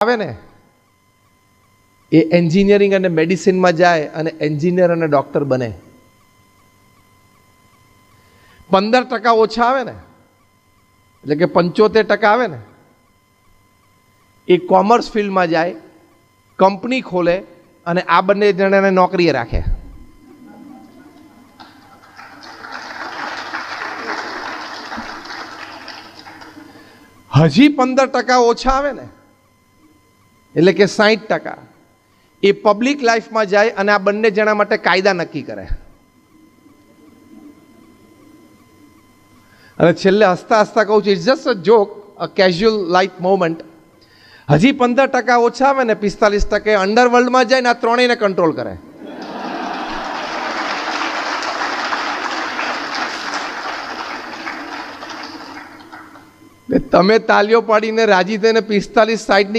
આવે ને એ એન્જિનિયરિંગ અને મેડિસિનમાં જાય અને એન્જિનિયર અને ડોક્ટર બને. 15% ઓછા આવે ને એટલે કે 75% આવે ને એ કોમર્સ ફિલ્ડમાં જાય, કંપની ખોલે અને આ બંને જણાને નોકરીએ રાખે. હજી 15% ઓછા આવે ને એટલે કે 60% એ પબ્લિક લાઈફમાં જાય અને આ બંને જણા માટે કાયદા નક્કી કરે. અને છેલ્લે હસતા હસતા કહું છું, it's just a joke, a casual light moment. હજી 15% ઓછા આવે ને 45% અંડરવર્લ્ડમાં જાય ને આ ત્રણેયને કંટ્રોલ કરે. તમે તાલીઓ પાડીને રાજી થઈને 45-60 ની